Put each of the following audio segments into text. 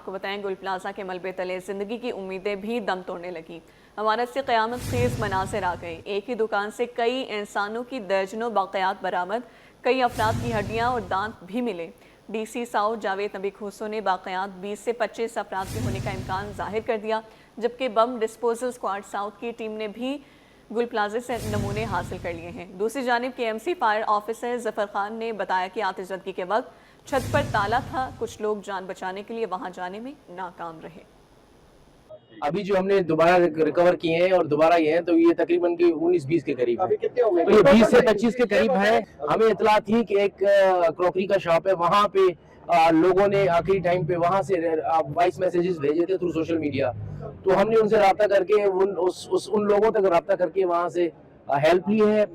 آپ کو بتائیں گل پلازا کے ملبے تلے زندگی کی امیدیں بھی دم توڑنے لگیں. حمارت سے قیامت خیز مناظر آ گئے. ایک ہی دکان سے کئی انسانوں کی درجنوں باقیات برآمد, کئی افراد کی ہڈیاں اور دانت بھی ملے. ڈی سی ساؤتھ جاوید نبی کھوسو نے باقیات 20 سے 25 افراد کے ہونے کا امکان ظاہر کر دیا, جبکہ بم ڈسپوزل اسکواڈ ساؤتھ کی ٹیم نے بھی گل پلازے سے نمونے حاصل کر لیے ہیں. دوسری جانب کے M C fire officer Zafar Khan نے بتایا کہ آتش زدگی کے وقت چھت پر تالا تھا. کچھ لوگ جان بچانے کے لیے وہاں جانے میں ناکام رہے. ابھی جو ہم نے دوبارہ ریکور کیے ہیں اور دوبارہ یہ ہیں تو یہ تقریباً 19-20 کے قریب ہے. یہ 20 سے 25 کے قریب ہے. ہمیں اطلاع تھی کہ ایک کروکری کا شاپ ہے, وہاں پہ لوگوں نے آخری ٹائم پہ وہاں سے وائس میسیجز بھیجے تھے تھرو سوشل میڈیا, تو ہم نے ان سے رابطہ کر کے ان لوگوں تک رابطہ کر کے وہاں سے ہیلپ لی ہے.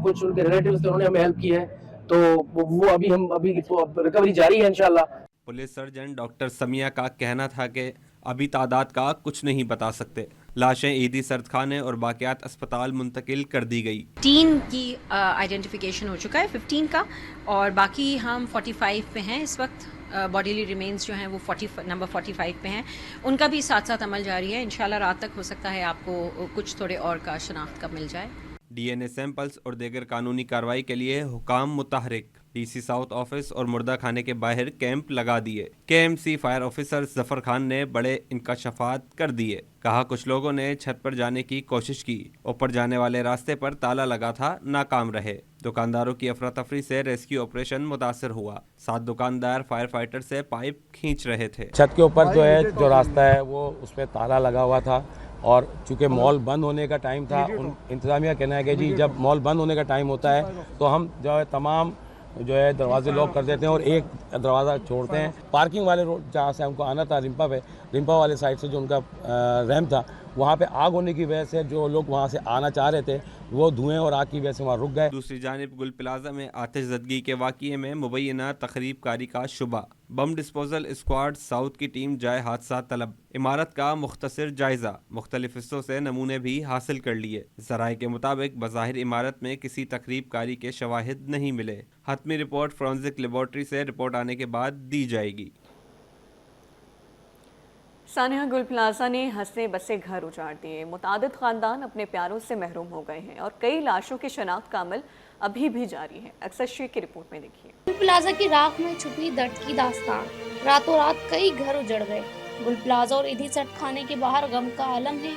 کچھ ان کے ریلیٹیوز تھے, انہوں نے ہمیں ہیلپ کی ہے, تو وہ ابھی ریکوری جاری ہے انشاءاللہ. پولیس سرجن ڈاکٹر سمیہ کا کہنا تھا کہ ابھی تعداد کا کچھ نہیں بتا سکتے. لاشیں عیدی سرد خانے اور باقیات اسپتال منتقل کر دی گئی. 15 کی آئیڈینٹیفیکیشن ہو چکا ہے, 15 کا, اور باقی ہم 45 پہ ہیں اس وقت. باڈیلی ریمینز جو ہیں وہ نمبر 45 پہ ہیں, ان کا بھی ساتھ ساتھ عمل جاری ہے. انشاءاللہ رات تک ہو سکتا ہے آپ کو کچھ تھوڑے اور کا شناخت کا مل جائے. ڈی این اے سیمپلز اور دیگر قانونی کارروائی کے لیے حکام متحرک. ڈی سی ساؤتھ آفس اور مردہ کھانے کے باہر کیمپ لگا دیے. کے M C fire officer Zafar Khan نے بڑے انکشافات کر دیے. کہا کچھ لوگوں نے چھت پر جانے کی کوشش کی, اوپر جانے والے راستے پر تالا لگا تھا, ناکام رہے. دکانداروں کی افراتفری سے ریسکیو آپریشن متاثر ہوا. 7 دکاندار فائر فائٹر سے پائپ کھینچ رہے تھے. چھت کے اوپر جو راستہ ہے وہ اس پہ تالا لگا ہوا تھا, اور چونکہ مال بند ہونے کا ٹائم تھا, انتظامیہ کہنا ہے کہ جی جب مال بند ہونے کا ٹائم ہوتا ہے تو ہم جو ہے تمام دروازے لاک کر دیتے ہیں اور ایک دروازہ چھوڑتے ہیں. پارکنگ والے روڈ جہاں سے ہم کو آنا تھا رمپا والے سائڈ سے جو ان کا ریمپ تھا, وہاں پہ آگ ہونے کی وجہ سے جو لوگ وہاں سے آنا چاہ رہے تھے وہ دھوئیں اور آگ کی وجہ سے وہاں رک گئے. دوسری جانب گل پلازا میں آتش زدگی کے واقعے میں مبینہ تخریب کاری کا شبہ. بم ڈسپوزل اسکواڈ ساؤتھ کی ٹیم جائے حادثات طلب. عمارت کا مختصر جائزہ, مختلف حصوں سے نمونے بھی حاصل کر لیے. ذرائع کے مطابق بظاہر عمارت میں کسی تخریب کاری کے شواہد نہیں ملے. حتمی رپورٹ فورنزک لیبارٹری سے رپورٹ آنے کے بعد دی جائے گی. سانحہ گل پلازا نے ہنسے بسے گھر اجاڑ دیے. متعدد خاندان اپنے پیاروں سے محروم ہو گئے ہیں اور کئی لاشوں کی شناخت کا عمل ابھی بھی جاری ہے. اکثر شیخ کی رپورٹ میں دیکھیے. گل پلازا کی راکھ میں چھپی درد کی داستان. راتوں رات کئی گھر اجڑ گئے. گل پلازا اور عیدی سٹ کھانے کے باہر غم کا عالم ہے.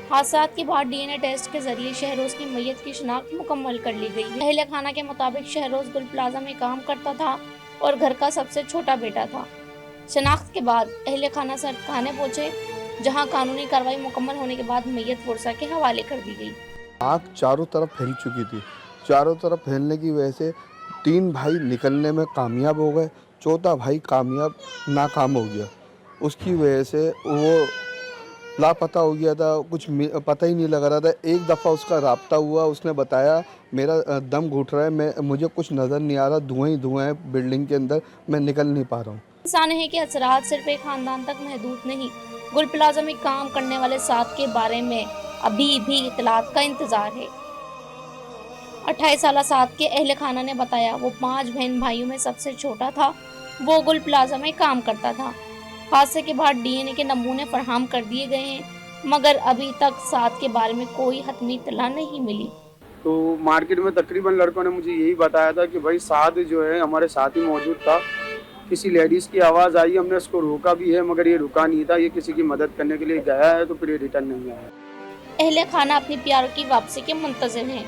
حادثات کے بعد ڈی این اے ٹیسٹ کے ذریعے شہروز کی میت کی شناخت مکمل کر لی گئی ہے. اہل خانہ کے مطابق شہروز گل پلازا میں کام کرتا تھا اور گھر کا سب سے چھوٹا بیٹا تھا. شناخت کے بعد اہل خانہ سٹ کھانے پہنچے, جہاں قانونی کارروائی مکمل ہونے کے بعد میت ورثہ کے حوالے کر دی گئی. آگ چاروں طرف پھیل چکی تھی. چاروں طرف پھیلنے کی وجہ سے 3 بھائی نکلنے میں کامیاب ہو گئے, چوتھا بھائی ناکام ہو گیا. اس کی وجہ سے وہ لاپتہ ہو گیا تھا, کچھ پتہ ہی نہیں لگ رہا تھا. ایک دفعہ اس کا رابطہ ہوا, اس نے بتایا میرا دم گھٹ رہا ہے, مجھے کچھ نظر نہیں آ رہا, دھوئیں ہی دھوئیں ہیں بلڈنگ کے اندر, میں نکل نہیں پا رہا ہوں. سانحے کے اثرات صرف ایک خاندان تک محدود نہیں. گل پلازا میں کام کرنے والے 7 کے بارے میں ابھی بھی اطلاعات کا انتظار ہے. 28 سالہ 7 کے اہل خانہ نے بتایا وہ 5 بہن بھائیوں میں سب سے چھوٹا تھا. وہ گل پلازا میں کام کرتا تھا. حادثے کے بعد ڈی این اے کے نمونے فراہم کر دیے گئے ہیں, مگر ابھی تک 7 کے بارے میں کوئی حتمی اطلاع نہیں ملی. تو مارکیٹ میں تقریباً لڑکوں نے مجھے یہی بتایا تھا کہ بھائی 7 جو ہے ہمارے ساتھ ہی موجود تھا. کسی لیڈیز کی آواز آئی, ہم نے اس کو روکا بھی ہے مگر یہ رکا نہیں تھا. یہ کسی کی مدد کرنے کے لیے گیا ہے تو پھر یہ ریٹرن نہیں آیا. اہل خانہ اپنی پیاروں کی واپسی کے منتظر ہیں.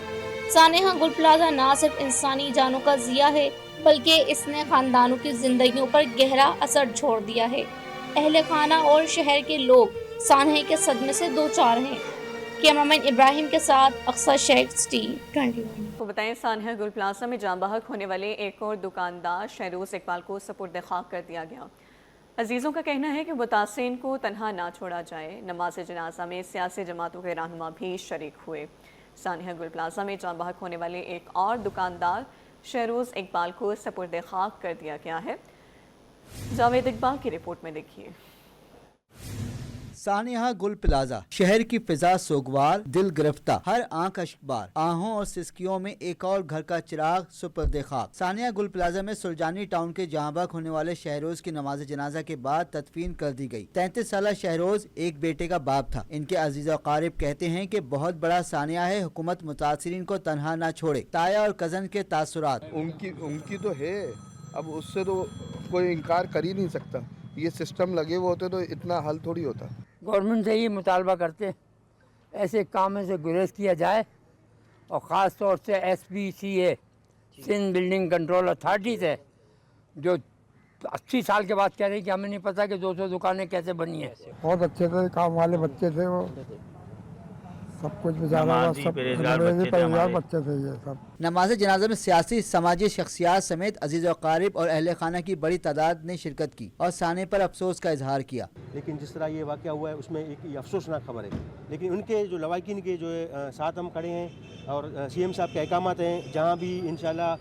سانحہ گل پلازا نہ صرف انسانی جانوں کا ضیاع ہے بلکہ اس نے خاندانوں کی زندگیوں پر گہرا اثر چھوڑ دیا ہے. اہل خانہ اور شہر کے لوگ سانحے کے صدمے سے دوچار ہیں. کیمرامین ابراہیم کے ساتھ اقصی شیخ T21. کو بتائیں سانحہ گل پلازا میں جاں بحق ہونے والے ایک اور دکاندار شہروز اقبال کو سپرد خاک کر دیا گیا. عزیزوں کا کہنا ہے کہ متاثرین کو تنہا نہ چھوڑا جائے. نماز جنازہ میں سیاسی جماعتوں کے رہنما بھی شریک ہوئے. سانحہ گل پلازا میں جاں بحق ہونے والے ایک اور دکاندار شہروز اقبال کو سپرد خاک کر دیا گیا ہے. جاوید اقبال کی رپورٹ میں دیکھیے. सानिया गुल प्लाजा, शहर की फिजा सोगवार, दिल गिरफ्तार, हर आंख अश्कबार, आहों और सिसकियों में एक और घर का चिराग सुपर्द खाक। सानिया गुल प्लाजा में सुलजानी टाउन के जहां होने वाले शहरोज की नमाज जनाजा के बाद तदफीन कर दी गई। 33 साल शहरोज एक बेटे का बाप था। इनके अजीज और क़ारिब कहते हैं कि बहुत बड़ा सानिया है, हुकूमत मुतासिरीन को तनहा न छोड़े। ताया और कजन के तासुरात। उनकी तो है, अब उससे तो कोई इनकार कर ही नहीं सकता। ये सिस्टम लगे हुए होते तो इतना हल थोड़ी होता। गवर्नमेंट से ये मुतालबा करते हैं ऐसे कामों से गुरेज किया जाए और ख़ास तौर से SPCA Sindh building control authority से, जो 80 साल के बाद कह रही कि हमें नहीं पता कि 200 दुकानें कैसे बनी है। बहुत अच्छे थे, काम वाले बच्चे थे, वो सब कुछ परिवार बच्चे थे ये सब। नमाज जनाजा में सियासी समाजी शख्सियात समेत अजीज और क़ारिब और अहले खाना की बड़ी तादाद ने शिरकत की और साने पर अफसोस का इजहार किया। लेकिन जिस तरह ये वाक़या हुआ है उसमें एक अफसोसनाक खबर है। लेकिन उनके जो लवाकिन के जो है साथ हम खड़े हैं और CM साहब के अहकामात हैं, जहाँ भी इंशाल्लाह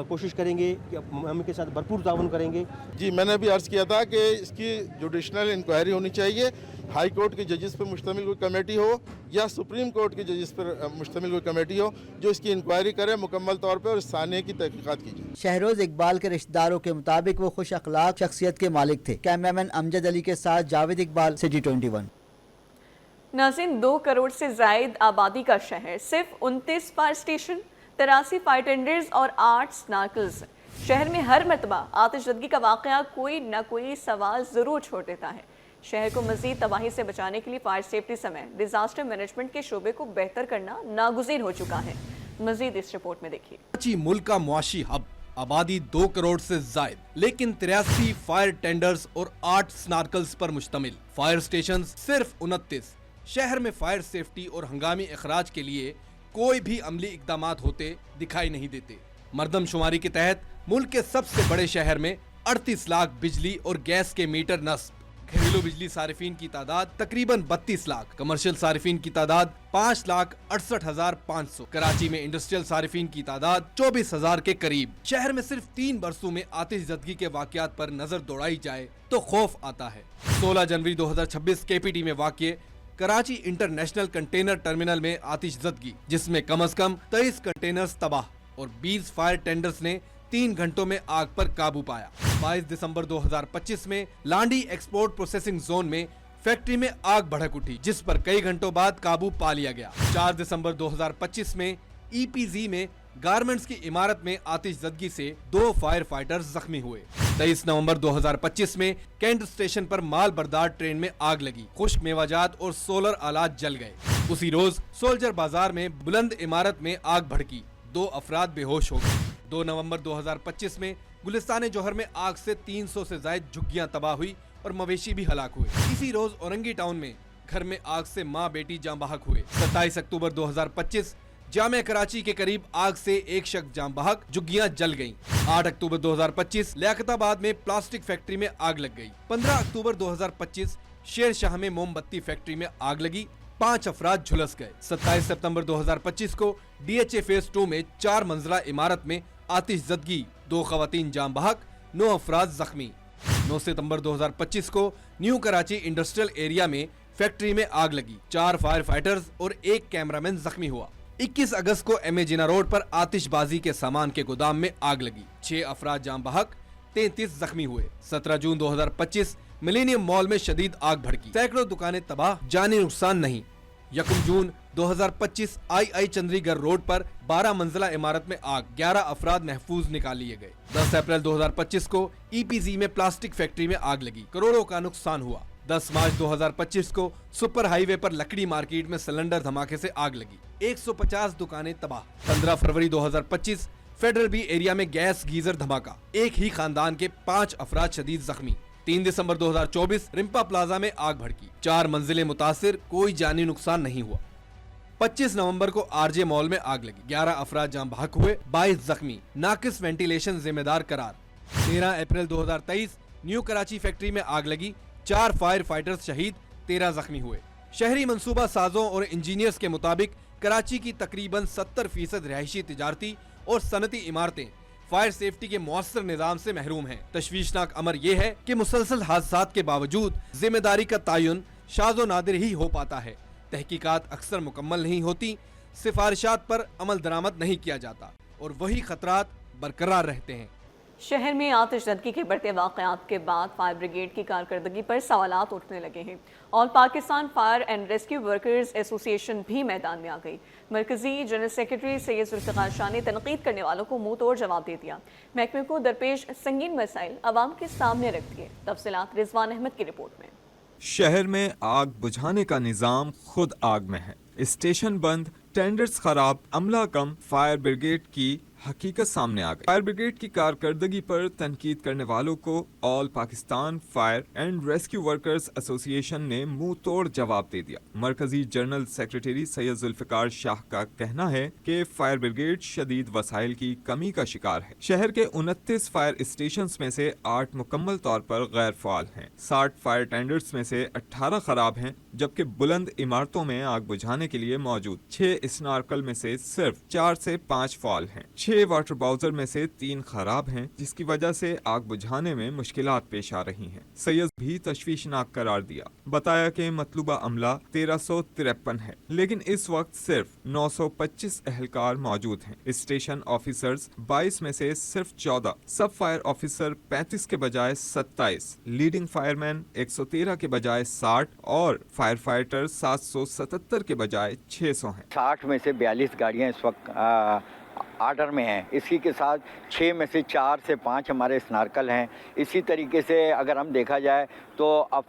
कोशिश करेंगे कि हम इनके साथ भरपूर ताउन करेंगे। जी, मैंने भी अर्ज़ किया था कि इसकी जुडिशनल इंक्वायरी होनी चाहिए। हाई कोर्ट के जजेस पर मुश्तमिल कोई कमेटी हो या सुप्रीम कोर्ट के जजेस पर मुश्तमिल कोई कमेटी हो जो इसकी इंक्वायरी करे मुकम्मल तौर पर और सानिया की तहकीकात कीजिए। शहरोज इकबाल के रिश्तेदारों के मुताबिक वो खुश अखलाक शख्सियत के मालिक थे। कैमरामैन अमजद अली के साथ जावेद इकबाल, सिटी 21। नाज़रीन, 2 करोड़ से जायद आबादी का शहर, सिर्फ 29 फायर स्टेशन, 83 फायर टेंडर्स और 8 स्नार्कल्स। शहर में हर मरतबा आतिशज़दगी का वाक़या कोई न कोई सवाल ज़रूर छोड़ देता है। शहर को मज़ीद तबाही से बचाने के लिए फायर सेफ्टी समेत डिज़ास्टर मैनेजमेंट के शोबे को बेहतर करना नागुज़ीर हो चुका है। मज़ीद इस रिपोर्ट में देखिए। कराची मुल्क का मुआशी हब, आबादी 2 करोड़ से जायद, लेकिन 83 फायर टेंडर्स और 8 स्नार्कल्स पर मुश्तमिल। फायर स्टेशन सिर्फ 29। शहर में फायर सेफ्टी और हंगामी अखराज के लिए कोई भी अमली इकदामात होते दिखाई नहीं देते। मरदमशुमारी के तहत मुल्क के सबसे बड़े शहर में 38 लाख बिजली और गैस के मीटर नस्ब। घरेलू बिजली सारिफीन की तादाद तकरीबन 32 लाख, कमर्शियल सारिफीन की तादाद 5,68,500। कराची में इंडस्ट्रियल सारिफीन की तादाद 24,000 के करीब। शहर में सिर्फ 3 बरसों में आतिशज़दगी के वाक़यात पर नजर दौड़ाई जाए तो खौफ आता है। 16 जनवरी 2026 KPT में वाक़ये कराची इंटरनेशनल कंटेनर टर्मिनल में आतिशज़दगी, जिसमें कम से कम 23 कंटेनर्स तबाह और 20 फायर टेंडर्स ने 3 घंटों में आग पर काबू पाया। 22 दिसंबर 2025 में लांडी एक्सपोर्ट प्रोसेसिंग जोन में फैक्ट्री में आग भड़क उठी, जिस पर कई घंटों बाद काबू पा लिया गया। 4 दिसंबर 2025 में EPZ में गारमेंट्स की इमारत में आतिशज़दगी से 2 फायर फाइटर्स जख्मी हुए। 23 नवंबर 2025 में कैंट स्टेशन पर माल बरदार ट्रेन में आग लगी, खुश्क मेवाजात और सोलर आलात जल गए। उसी रोज सोल्जर बाजार में बुलंद इमारत में आग भड़की, 2 अफराद बेहोश हो गए। 2 नवंबर 2025 में गुलिस्तान जौहर में आग से 300 से ज्यादा झुग्गियां तबाह हुई और मवेशी भी हलाक हुए। इसी रोज औरंगी टाउन में घर में आग से मां बेटी जाँ बहक हुए। 27 अक्टूबर 2025 जामिया कराची के करीब आग से एक शख्स जाँ बहक, झुग्गियां जल गईं। 8 अक्टूबर 2025 लियाकताबाद में प्लास्टिक फैक्ट्री में आग लग गई। 15 अक्टूबर 2025 शेर शाह में मोमबत्ती फैक्ट्री में आग लगी, 5 अफराद झुलस गए। 27 सितंबर 2025 को DHA फेज 2 में 4 मंजिला इमारत में आतिशज़दगी, 2 खवातीन जाँ बहक, 9 अफराद जख्मी। 9 सितंबर 2025 को न्यू कराची इंडस्ट्रियल एरिया में फैक्ट्री में आग लगी, 4 फायर फाइटर्स और 1 कैमरामैन जख्मी हुआ। 21 अगस्त को MA जिना रोड पर आतिशबाजी के सामान के गोदाम में आग लगी, 6 अफराद जाँ बहक, 33 जख्मी हुए। 17 जून 2025 मिलेनियम मॉल में शदीद आग भड़की, सैकड़ों दुकानें तबाह, जानी नुकसान नहीं। 1 जून 2025 II चंद्रीगढ़ रोड पर 12 मंजिला इमारत में आग, 11 अफराद महफूज निकाल लिए गए। 10 अप्रैल 2025 को EPZ में प्लास्टिक फैक्ट्री में आग लगी, करोड़ों का नुकसान हुआ। 10 मार्च 2025 को सुपर हाईवे पर लकड़ी मार्केट में सिलेंडर धमाके से आग लगी, 150 दुकानें तबाह। 15 फरवरी 2025 फेडरल बी एरिया में गैस गीजर धमाका, एक ही खानदान के 5 अफराद शदीद जख्मी। 3 दिसंबर 2024 रिम्पा प्लाजा में आग भड़की, 4 मंजिलें मुतासिर, कोई जानी नुकसान नहीं हुआ। 25 नवंबर को RJ मॉल में आग लगी, 11 अफराद जाँ बहक हुए, 22 जख्मी, नाकिस वेंटिलेशन जिम्मेदार करार। 13 अप्रैल 2023 न्यू कराची फैक्ट्री में आग लगी, 4 फायर फाइटर्स शहीद, 13 जख्मी हुए। शहरी मंसूबा साजों और इंजीनियर्स के मुताबिक कराची की तकरीबन 70% रिहायशी, तिजारती और सनती इमारतें फायर सेफ्टी के मौसर निजाम से महरूम हैं। तशवीशनाक अमर ये है कि मुसलसल हादसात के बावजूद जिम्मेदारी का तयन शाज़ो नादिर ही हो पाता है। तहकीकात अक्सर मुकम्मल नहीं होती, सिफारिशात पर अमल दरामद नहीं किया जाता और वही खतरात बरकरार रहते हैं। शहर में आतिशज़दगी के बढ़ते वाक़यात के बाद फायर ब्रिगेड की कारकर्दगी पर सवालात उठने लगे हैं। All Pakistan fire and rescue workers association भी मैदान में आ गई। मरकजी जनरल सेक्रेटरी सैयद जुल्फ़िकार शाह ने तनकीद करने वालों को मुंह तोड़ जवाब दे दिया। महकमे को दरपेश संगीन मसाइल अवाम के सामने रख दिए। तफसीलात रिजवान अहमद की रिपोर्ट में। शहर में आग बुझाने का निज़ाम खुद आग में है। स्टेशन बंद, टेंडर्स खराब, अमला कम, फायर ब्रिगेड की हकीकत सामने आ गई। फायर ब्रिगेड की कारकर्दगी पर तनकीद करने वालों को all Pakistan fire and rescue workers association ने मुंह तोड़ जवाब दे दिया। मरकजी जनरल सेक्रेटरी सैयद जुल्फ़िकार शाह का कहना है कि फायर ब्रिगेड शदीद वसाइल की कमी का शिकार है। शहर के 29 फायर स्टेशंस में से 8 मुकम्मल तौर पर गैर फ़ाल हैं। 60 फायर टेंडर्स में से 18 खराब हैं, जबकि बुलंद इमारतों में आग बुझाने के लिए मौजूद 6 स्नार्कल में से सिर्फ 4 से 5 फ़ाल हैं। 6 वाटर बाउजर में से 3 खराब हैं, जिसकी वजह से आग बुझाने में मुश्किलात पेश आ रही हैं। सैयद भी तशवीशनाक करार दिया। बताया कि मतलूबा अमला 1353 है, लेकिन इस वक्त सिर्फ 925 एहलकार मौजूद हैं। स्टेशन ऑफिसर्स 22 में से सिर्फ 14, सब फायर ऑफिसर 35 के बजाय 27, लीडिंग फायरमैन 113 के बजाय 60 और फायर फाइटर 777 के बजाय 600 हैं। 60 में से 42 गाड़ियां इस वक्त आर्डर में हैं। इसी के साथ 6 में से 4 से 5 हमारे स्नार्कल हैं। इसी तरीके से अगर हम देखा जाए तो अब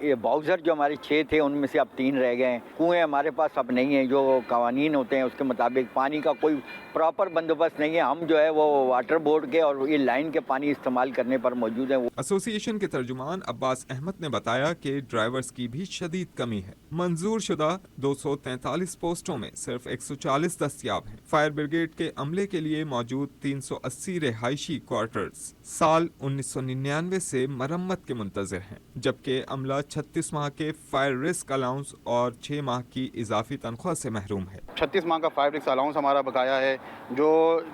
ये बाउजर जो हमारे 6 थे उनमें से अब 3 रह गए हैं। कुएँ हमारे पास अब नहीं हैं, जो कवानीन होते हैं उसके मुताबिक पानी का कोई प्रॉपर बंदोबस्त नहीं है। हम जो है वो वाटर बोर्ड के और ये लाइन के पानी इस्तेमाल करने पर मौजूद है। एसोसिएशन के तर्जुमान अब्बास अहमद ने बताया कि ड्राइवर्स की भी शदीद कमी है। मंजूर शुदा 243 पोस्टों में सिर्फ 140 दस्तयाब हैं। फायर ब्रिगेड के अमले के लिए मौजूद 380 रिहायशी क्वार्टर्स साल 1999 से मरम्मत के मुंतजर हैं, जबकि अमला 36 माह के फायर रिस्क अलाउंस और 6 माह की इजाफी तनख्वाह से महरूम है। 36 माह का फायर रिस्क अलाउंस हमारा बकाया है। जो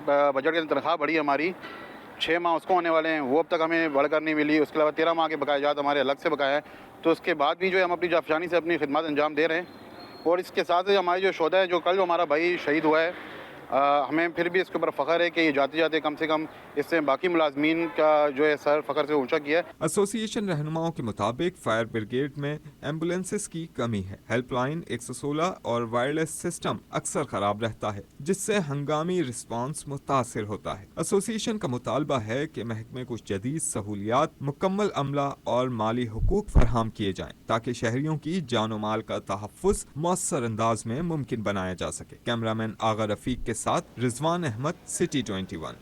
बजट की तनख्वाह बढ़ी हमारी 6 माह उसको होने वाले हैं, वो अब तक हमें बढ़कर नहीं मिली। उसके अलावा 13 माह के बकायाजात हमारे अलग से बकाया है। तो उसके बाद भी जो है हम अपनी जाफशानी से अपनी खिदमत अंजाम दे रहे हैं। और इसके साथ ही हमारी जो शोधा है, जो कल जो हमारा भाई शहीद हुआ है, हमें फिर भी इसके ऊपर फ़ख्र है कि ये जाते जाते कम से कम इससे बाकी मुलाजमीन का जो है सर फ़ख्र से ऊंचा किया है। एसोसिएशन रहनुमाओं के मुताबिक फायर ब्रिगेड में एम्बुलेंसेस की कमी है। हेल्पलाइन 116 और वायरलेस सिस्टम अक्सर खराब रहता है, जिससे हंगामी रिस्पांस मुतासिर होता है। एसोसिएशन का मुतालबा है कि महकमे कुछ जदीद सहूलियात, मुकम्मल अमला और माली हुकूक फराहम किए जाएं, ताकि शहरियों की जानो माल का तहफ़्फ़ुज़ मौसर अंदाज में मुमकिन बनाया जा सके। कैमरामैन आगा रफीक के साथ रिजवान अहमद, सिटी 21।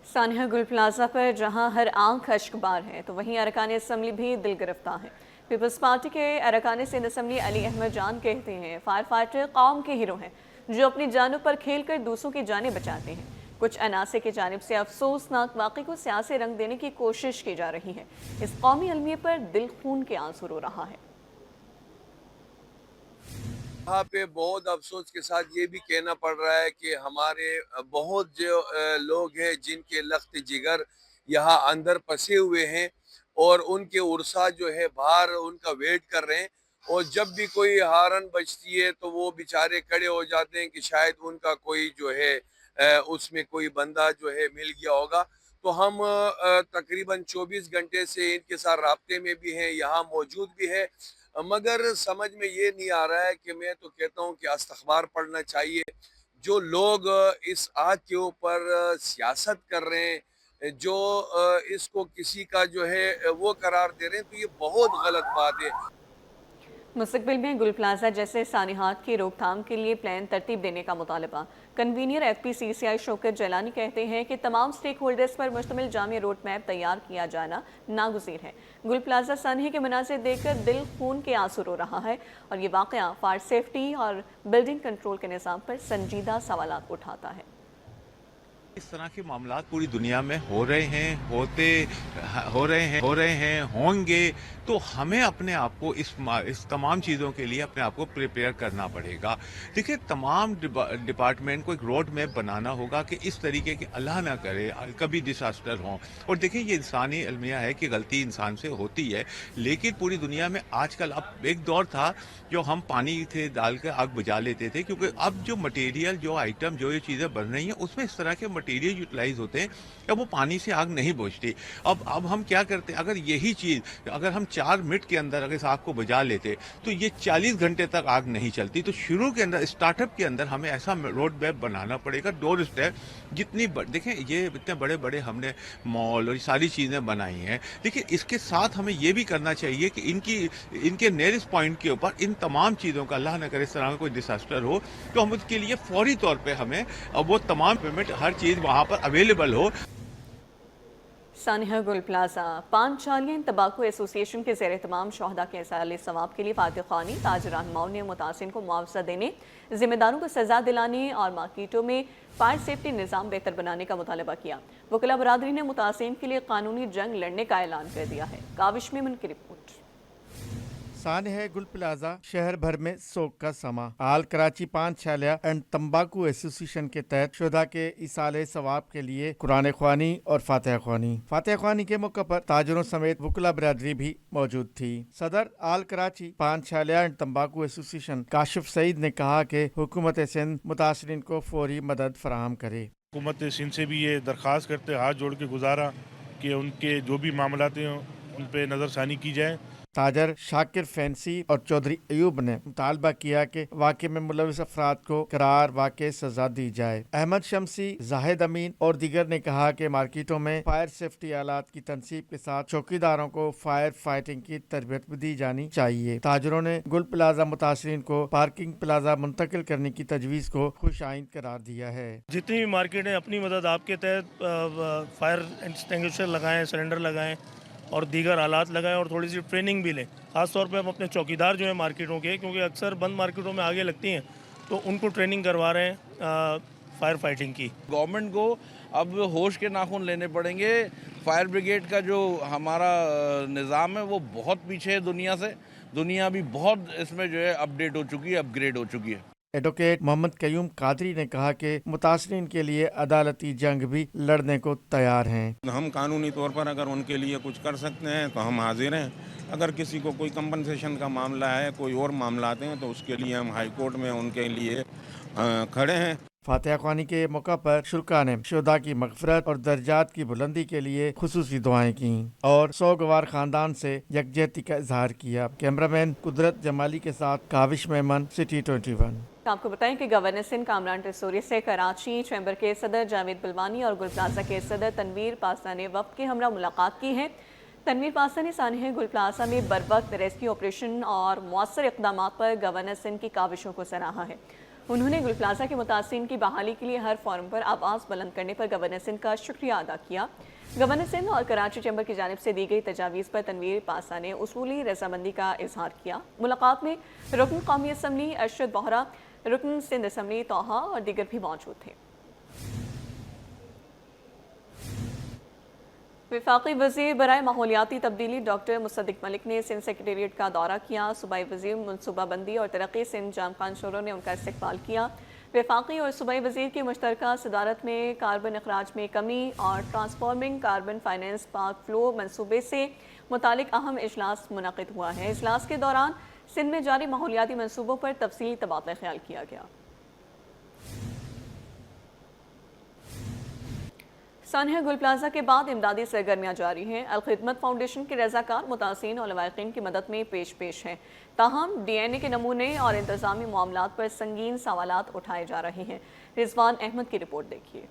सानिया गुल प्लाजा पर जहां हर आंख अश्कबार है, तो वहीं अरकान असम्बली भी दिल गिरफ्तार है। पीपल्स पार्टी के अरकान सिंध असम्बली अली अहमद जान कहते हैं, फायर फाइटर कौम के हीरो हैं जो अपनी जानों पर खेल कर दूसरों की जानें बचाते हैं। कुछ अनासे की जानिब से अफसोसनाक वाक़े को सियासी रंग देने की कोशिश की जा रही है। इस कौमी अलमिये पर दिल खून के आंसू रो रहा है। यहाँ पे बहुत अफसोस के साथ ये भी कहना पड़ रहा है कि हमारे बहुत जो लोग हैं जिनके लख्त जिगर यहाँ अंदर फंसे हुए हैं और उनके उर्सा जो है बाहर उनका वेट कर रहे हैं, और जब भी कोई हारन बजती है तो वो बेचारे खड़े हो जाते हैं कि शायद उनका कोई जो है उसमें कोई बंदा जो है मिल गया होगा। तो हम तकरीबन 24 घंटे से इनके साथ राब्ते में भी हैं, यहाँ मौजूद भी है, मगर समझ में ये नहीं आ रहा है कि मैं तो कहता हूँ कि अस्तखबार पढ़ना चाहिए। जो लोग इस आग के ऊपर सियासत कर रहे हैं, जो इसको किसी का जो है वो करार दे रहे हैं, तो ये बहुत गलत बात है। मुस्तकबिल में गुल प्लाजा जैसे सानिहात की रोकथाम के लिए प्लान तरतीब देने का मुतालबा। कन्वीनियर FPCCI शौकत जलानी कहते हैं कि तमाम स्टेक होल्डर्स पर मुश्तमिल जामी रोड मैप तैयार किया जाना नागुज़ीर है। गुल प्लाजा सानही के मनाज़िर देखकर दिल खून के आंसू रो रहा है, और ये वाक़या फायर सेफ्टी और बिल्डिंग कंट्रोल के निज़ाम पर संजीदा सवालात उठाता है। इस तरह के मामलात पूरी दुनिया में हो रहे हैं, हो रहे हैं, होंगे, तो हमें अपने आप को इस तमाम चीज़ों के लिए अपने आप को प्रिपेयर करना पड़ेगा। देखिए, तमाम डिपार्टमेंट को एक रोड मैप बनाना होगा कि इस तरीके के अल्लाह ना करे कभी डिसास्टर हो। और देखिए, ये इंसानी अलमिया है कि गलती इंसान से होती है, लेकिन पूरी दुनिया में आजकल, अब एक दौर था जो हम पानी थे डाल कर आग बुझा लेते थे, क्योंकि अब जो मटेरियल, जो आइटम, जो ये चीज़ें बन रही हैं, उसमें इस तरह के मटेरियल यूटिलाइज होते हैं कि वो पानी से आग नहीं बुझती। अब हम क्या करते हैं, अगर यही चीज़ अगर हम 4 मिनट के अंदर अगर इस आग को बुझा लेते तो ये 40 घंटे तक आग नहीं चलती। तो शुरू के अंदर, स्टार्टअप के अंदर हमें ऐसा रोड मैप बनाना पड़ेगा, डोर स्टेप। देखें, ये इतने बड़े बड़े हमने मॉल और सारी चीज़ें बनाई हैं, लेकिन इसके साथ हमें ये भी करना चाहिए कि इनके नियरेस्ट पॉइंट के ऊपर इन तमाम चीज़ों का, अल्लाह न करे इस तरह का कोई डिसास्टर हो, तो हम उसके लिए फौरी तौर पे हमें वो तमाम पेमेंट, हर चीज़ वहाँ पर अवेलेबल हो। सानिया गुल प्लाजा पांचालियन तंबाकू एसोसिएशन के ज़ेर तमाम शहदा के इसाले सवाब के लिए फातिह ख़ानी, ताज रहनुमाओं ने मुतासिन को मुआवजा देने, जिम्मेदारों को सजा दिलाने और मार्केटों में फायर सेफ्टी निज़ाम बेहतर बनाने का मुतालबा किया। वकला बरादरी ने मुतासिन के लिए कानूनी जंग लड़ने का ऐलान कर दिया है। काविश मेमन की रिपोर्ट। सानिया गुल प्लाजा शहर भर में सोग का समा। आल कराची पान छालिया एंड तंबाकू एसोसिएशन के तहत शुदा के इसाले सवाब के लिए कुरान ख्वानी और फातिहा ख्वानी के मौके पर ताजरों समेत वकला बरादरी भी मौजूद थी। सदर आल कराची पान छालिया एंड तंबाकू एसोसिएशन काशिफ सईद ने कहा कि हुकूमत सिंध मुतासरीन को फौरी मदद फराहम करे। हुकूमत सिंध से भी ये दरख्वास्त करते, हाथ जोड़ के गुजारा कि उनके जो भी मामलात हैं उन पे नज़रसानी की जाए। ताजर शाकिर फैंसी और चौधरी अयूब ने मुतालबा किया कि वाक़े में मुलविस अफराद को करार वाक़े सजा दी जाए। अहमद शमसी, जाहिद अमीन और दीगर ने कहा कि मार्केटों में फायर सेफ्टी आलात की तनसीब के साथ चौकीदारों को फायर फाइटिंग की तरबियत भी दी जानी चाहिए। ताजरों ने गुल प्लाजा मुतासरीन को पार्किंग प्लाजा मुंतकिल करने की तजवीज़ को खुश आइंद करार दिया है। जितनी भी मार्केट है, अपनी मदद आपके तहत फायर एक्सटिंग्विशर लगाएं, सिलेंडर लगाएं और दीगर आलात लगाएं और थोड़ी सी ट्रेनिंग भी लें। ख़ास तौर पे हम अपने चौकीदार जो है मार्केटों के, क्योंकि अक्सर बंद मार्केटों में आगे लगती हैं, तो उनको ट्रेनिंग करवा रहे हैं फायर फाइटिंग की। गवर्नमेंट को अब होश के नाखून लेने पड़ेंगे। फायर ब्रिगेड का जो हमारा निज़ाम है वो बहुत पीछे है दुनिया से। दुनिया भी बहुत इसमें जो है अपडेट हो चुकी है, अपग्रेड हो चुकी है। एडवोकेट मोहम्मद कयूम कादरी ने कहा कि मुतासरीन के लिए अदालती जंग भी लड़ने को तैयार हैं। हम कानूनी तौर पर अगर उनके लिए कुछ कर सकते हैं तो हम हाजिर हैं। अगर किसी को कोई कंपनसेशन का मामला है, कोई और मामला हैं, तो उसके लिए हम हाई कोर्ट में उनके लिए खड़े हैं। फातिहा ख्वानी के मौका पर शुरा ने शुदा की मगफरत और दर्जात की बुलंदी के लिए खुसूसी दुआएं की और सोगवार खानदान से यकजहती का इजहार किया। कैमरामैन कुदरत जमाली के साथ काविश मेमन, सिटी 21। आपको बताएं कि गवर्नर सिंध कामरान टेसोरी से कराची चैम्बर के सदर जावेद बिलवानी और गुल प्लाजा के सदर तनवीर पासा ने वक्त के हमरा मुलाकात की है। तनवीर पासा ने सानिया गुल प्लाजा में बरवक्त रेस्क्यू ऑपरेशन और मौसर इक़दाम पर गवर्नर सिंध की काविशों को सराहा है। उन्होंने गुल प्लाजा के मुतासिन की बहाली के लिए हर फोरम पर आवाज़ बुलंद करने पर गवर्नर सिंध का शुक्रिया अदा किया। गवर्नर सिंध और कराची चैम्बर की जानिब से दी गई तजावीज़ पर तनवीर पासा ने उसूली रजामंदी का इजहार किया। मुलाकात में रुकन कौमी असम्बली अरशद बोहरा, रुकन सिंध असम्बली तोहा और दीगर भी मौजूद थे। वफाकी वज़ीर बराए माहौलियाती तब्दीली डॉक्टर मुसद्दिक मलिक ने सिंध सेक्रेटेरिएट का दौरा किया। सूबाई वज़ीर मनसूबाबंदी और तरक्की सिंध जाम खान शोरो ने उनका इस्तकबाल किया। वफाकी और सूबाई वज़ीर की मुश्तरका सदारत में कार्बन अखराज में कमी और transforming carbon finance park flow मनसूबे से मुतालिक अहम इजलास मुनक़िद हुआ है। इजलास के दौरान सिंध में जारी माहौलियाती मनसूबों पर तफसीली तबादला ख्याल किया गया। सानिया गुल प्लाजा के बाद इमदादी सरगर्मियाँ जारी हैं। अल-खिदमत फाउंडेशन के रज़ाकार मुतासिन और लवाकिन की मदद में पेश हैं। ताहम DNA के नमूने और इंतज़ामी मामलात पर संगीन सवालात उठाए जा रहे हैं। रिजवान अहमद की रिपोर्ट देखिए।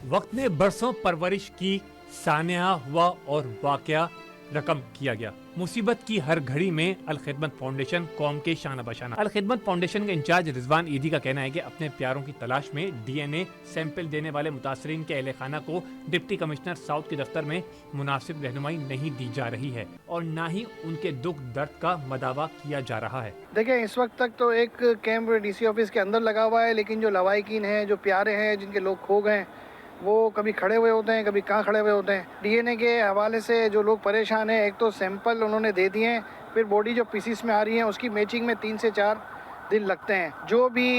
वक्त ने बरसों परवरिश की सानिया हुआ और वाक़या रकम किया गया। मुसीबत की हर घड़ी में अल खिदमत फाउंडेशन कौम के शाना बशाना। अल खिदमत फाउंडेशन के इंचार्ज रिजवान ईदी का कहना है कि अपने प्यारों की तलाश में DNA सैंपल देने वाले मुतासरीन के अहले खाना को डिप्टी कमिश्नर साउथ के दफ्तर में मुनासिब रहनुमाई नहीं दी जा रही है और न ही उनके दुख दर्द का मदावा किया जा रहा है। देखिए, इस वक्त तक तो एक कैंप DC ऑफिस के अंदर लगा हुआ है, लेकिन जो लवाहिकीन हैं, जो प्यारे हैं, जिनके लोग खो गए, वो कभी खड़े हुए होते हैं, कभी कहाँ खड़े हुए होते हैं। DNA के हवाले से जो लोग परेशान हैं, एक तो सैंपल उन्होंने दे दिए हैं, फिर बॉडी जो पीसीस में आ रही है उसकी मैचिंग में 3 से 4 दिन लगते हैं। जो भी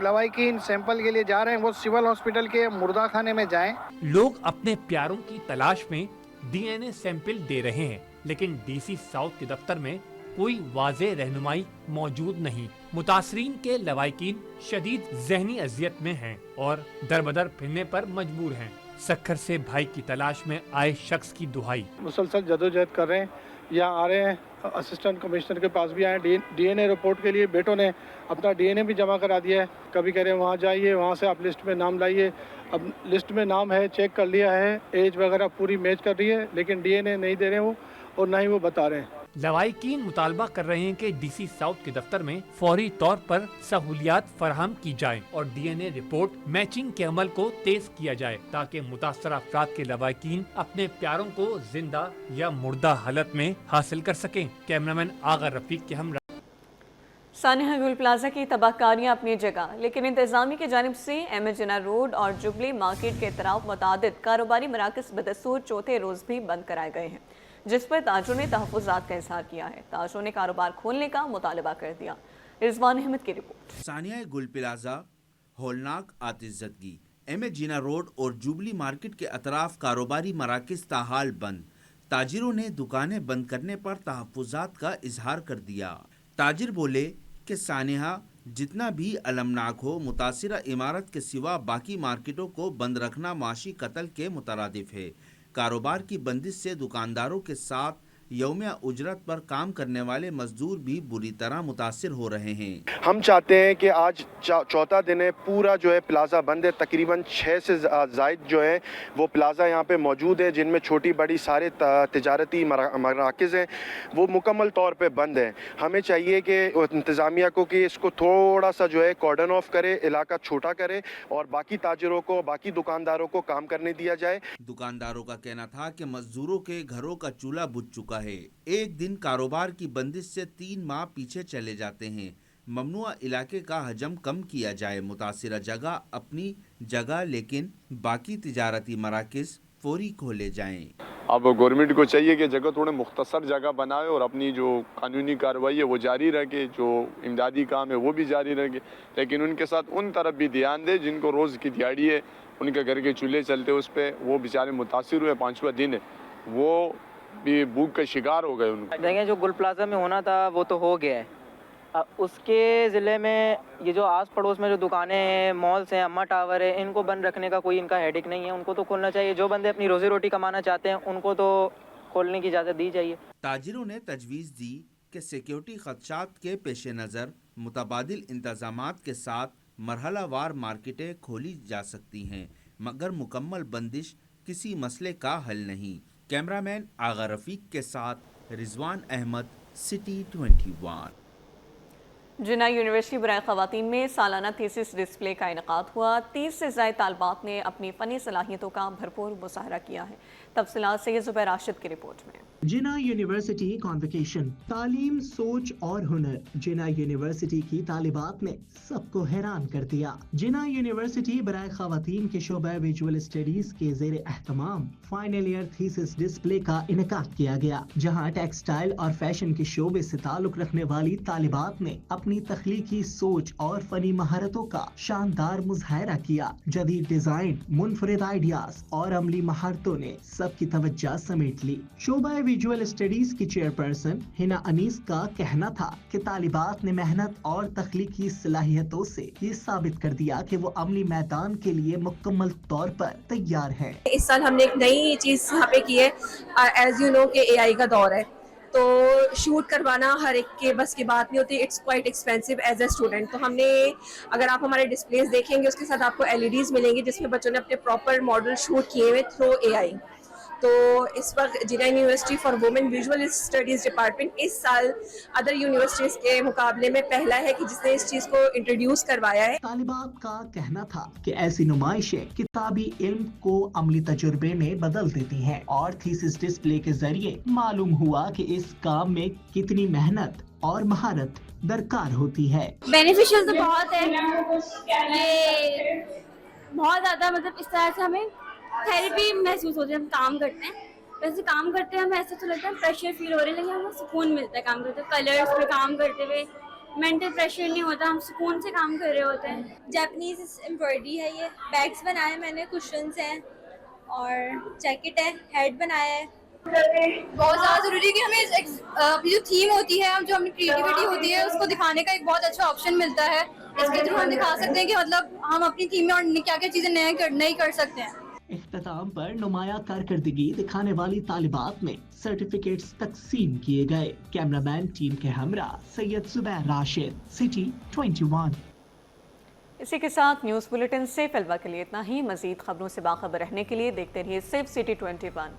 लवाहिकीन सैंपल के लिए जा रहे हैं वो सिविल हॉस्पिटल के मुर्दा खाने में जाएं। लोग अपने प्यारों की तलाश में DNA सैंपल दे रहे हैं, लेकिन DC साउथ के दफ्तर में कोई वाज़ेह रहनुमाई मौजूद नहीं। मुतासरीन के लवाहिकीन शदीद ज़हनी अजियत में हैं और दरबदर फिरने पर मजबूर हैं। सक्खर से भाई की तलाश में आए शख्स की दुहाई। मुसलसल जदोजहद कर रहे हैं, यहाँ आ रहे हैं, असिस्टेंट कमिश्नर के पास भी आए, DNA रिपोर्ट के लिए बेटों ने अपना DNA भी जमा करा दिया है। कभी कह रहे हैं वहाँ जाइए, वहाँ से आप लिस्ट में नाम लाइए। अब लिस्ट में नाम है, चेक कर लिया है, एज वगैरह पूरी मैच कर रही है, लेकिन DNA नहीं दे रहे वो और ना ही वो बता रहे हैं। लवाहिकीन मुतालबा कर रहे हैं कि DC साउथ के दफ्तर में फौरी तौर पर सहूलियात फराहम की जाए और DNA रिपोर्ट मैचिंग के अमल को तेज किया जाए ताकि मुतासर अफराद के लवाहिकीन अपने प्यारों को जिंदा या मुर्दा हालत में हासिल कर सकें। कैमरामैन आगा रफीक के हम सानिया गुल प्लाजा की तबाहकारियाँ अपनी जगह, लेकिन इंतजामिया की जानिब से एमए जिना रोड और जुबली मार्केट के इतराफ मुतादिद कारोबारी मराकज़ बदस्तूर चौथे रोज़ भी बंद कराए गए हैं, जिस पर ताजरों ने तहफ़्फ़ुज़ात का इज़हार किया है। ताजरों ने कारोबार खोलने का मुतालबा कर दिया। रिजवान अहमद की रिपोर्ट। सानिया गुल प्लाजा होलनाक आतिशज़दगी, एमए जिना रोड और जुबली मार्केट के अतराफ कारोबारी मराकज़ ताहाल बंद। ताजिरों ने दुकानें बंद करने पर तहफ़्फ़ुज़ात का इज़हार कर दिया। ताजिर बोले कि सानिया जितना भी अलमनाक हो, मुतासिरा इमारत के सिवा बाकी मार्केटों को बंद रखना माशी कत्ल के मुतरादिफ है। कारोबार की बंदिश से दुकानदारों के साथ यौमिया उजरत पर काम करने वाले मजदूर भी बुरी तरह मुतासिर हो रहे हैं। हम चाहते हैं कि आज चौथा दिन है, पूरा जो है प्लाज़ा बंद है। तकरीबन 6 से ज़ायद जो है वो प्लाज़ा यहाँ पे मौजूद है, जिनमें छोटी बड़ी सारे तिजारती मराकज़ हैं, वो मुकम्मल तौर पे बंद हैं। हमें चाहिए कि इंतज़ामिया को कि इसको थोड़ा सा जो है कॉर्डन ऑफ करे, इलाका छोटा करे और बाकी ताजिरों को, बाकी दुकानदारों को काम करने दिया जाए। दुकानदारों का कहना था कि मजदूरों के घरों का चूल्हा बुझ चुका है। एक दिन कारोबार की बंदिश से 3 माह पीछे चले जाते हैं। ममनुआ इलाके का हजम कम किया जाए, मुतासिरा जगह अपनी जगह, लेकिन बाकी तिजारती मराकज़ फौरी खोले जाएं। अब गवर्नमेंट को चाहिए कि जगह थोड़े मुख्तसर जगह बनाए और अपनी जो कानूनी कार्रवाई है वो जारी रखे, जो इमदादी काम है वो भी जारी रखे, लेकिन उनके साथ उन तरफ भी ध्यान दे जिनको रोज़ की दिहाड़ी है, उनके घर के चूल्हे चलते उस पर, वो बेचारे मुतासिर हुए। 5वां दिन है, वो भी भूख का शिकार हो गए। उनको देखें, जो गुल प्लाजा में होना था वो तो हो गया है। उसके ज़िले में ये जो आस पड़ोस में जो दुकानें हैं, मॉल्स हैं, अम्मा टावर है, इनको बंद रखने का कोई इनका हेडिक नहीं है। उनको तो खोलना चाहिए। जो बंदे अपनी रोज़ी रोटी कमाना चाहते हैं उनको तो खोलने की इजाज़त दी जाइए। ताजिरों ने तजवीज़ दी कि सिक्योरिटी खदशात के पेश नज़र मुतबादिल इंतज़ामात के साथ मरहलावार मार्केटें खोली जा सकती हैं, मगर मुकम्मल बंदिश किसी मसले का हल नहीं। कैमरामैन आगा रफीक के साथ रिजवान अहमद, सिटी 21। जिना यूनिवर्सिटी बराए ख़वातीन में सालाना थीसिस डिस्प्ले का इनेकाद हुआ। 30 से ज़ायद तालबात ने अपनी फ़नी सलाहियतों का भरपूर मुज़ाहरा किया है। तफसीलात से ज़ुबैर राशिद की रिपोर्ट में। जिना यूनिवर्सिटी कॉन्वोकेशन, तालीम, सोच और हुनर। जिना यूनिवर्सिटी की तालिबात ने सबको हैरान कर दिया। जिना यूनिवर्सिटी बराए ख़वातीन के शोबा विजुअल स्टडीज के ज़ेर एहतमाम फाइनल ईयर थीसिस डिस्प्ले का इनेकाद किया गया, जहाँ टेक्सटाइल और फैशन के शोबे से ताल्लुक रखने वाली तालिबात ने अपनी तख्लीकी सोच और फनी महारतों का शानदार मुजाहरा किया। जदीद डिजाइन, मुनफरिद आइडियाज और अमली महारतों ने सबकी तवज्जो समेट ली। शोबा विजुअल स्टडीज की चेयरपर्सन हिना अनीस का कहना था कि तालिबात ने मेहनत और तख्लीकी सलाहियतों से ये साबित कर दिया कि वो अमली मैदान के लिए मुकम्मल तौर पर तैयार हैं। इस साल हमने एक नई चीज यहाँ पे की है। एज यू नो के AI का दौर है, तो शूट करवाना हर एक के बस की बात नहीं होती। It's quite expensive as a student. तो हमने, अगर आप हमारे डिस्प्लेस देखेंगे, उसके साथ आपको LEDs मिलेंगी जिसमें बच्चों ने अपने प्रॉपर मॉडल शूट किए हुए थ्रू AI। تو اس وقت Jinnah university for women visual studies department اس سال ادر یونیورسٹیز کے مقابلے میں پہلا ہے کہ جس نے اس چیز کو انٹروڈیوس کروایا ہے. طالبات کا کہنا تھا کہ ایسی نمائشیں کتابی علم کو عملی تجربے میں بدل دیتی ہیں اور تھیسس ڈسپلے کے ذریعے معلوم ہوا کہ اس کام میں کتنی محنت اور مہارت درکار ہوتی ہے. بینیفیشیل تو بہت ہے, یہ بہت زیادہ مطلب اس طرح سے ہمیں تھیراپی محسوس ہوتی ہے. ہم کام کرتے ہیں, ویسے کام کرتے ہیں ہمیں ایسا تو لگتا ہے پریشر فیل ہو رہا ہے, لیکن ہمیں سکون ملتا ہے کام کرتے ہوئے. کلرس پہ کام کرتے ہوئے مینٹل پریشر نہیں ہوتا, ہم سکون سے کام کر رہے ہوتے ہیں. جاپنیز امبرائڈری ہے, یہ بیگس بنائے میں نے, کشنز ہیں اور جیکٹ ہے, ہیڈ بنایا ہے. بہت زیادہ ضروری ہے کہ ہمیں اپنی جو تھیم ہوتی ہے, جو اپنی کریٹیوٹی ہوتی ہے, اس کو دکھانے کا ایک بہت اچھا آپشن ملتا ہے. اس کے تھرو ہم دکھا سکتے ہیں کہ مطلب ہم اپنی تھیم میں اور کیا کیا چیزیں نئی کر سکتے ہیں. اختتام پر نمایاں کارکردگی دکھانے والی طالبات میں سرٹیفکیٹس تقسیم کیے گئے. کیمرہ مین ٹیم کے ہمراہ سید زبیر راشد, سٹی 21. اسی کے ساتھ نیوز بلیٹن سے فی الوقت کے لیے اتنا ہی. مزید خبروں سے باخبر رہنے کے لیے دیکھتے رہیے صرف سٹی 21.